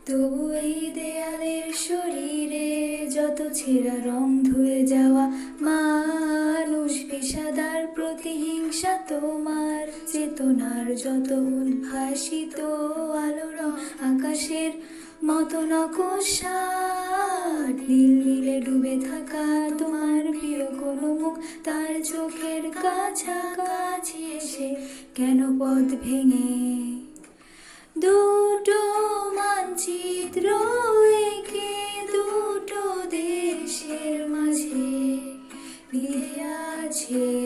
তবু এই দেয়ালের শরীরে যত ছেঁড়া রং ধুয়ে যাওয়া মানুষ, পেশাদার প্রতিহিংসা তোমার চেতনার যত উদ্ভাসিত আলোর আকাশের মতো নকশাট, নীল নীলে ডুবে থাকা তোমার প্রিয় কোনো মুখ তার চোখের কাছাকাছি এসে কেন পথ ভেঙে দুটো মানচিত্র এঁকে দুটো দেশের মাঝে বিধে আছে।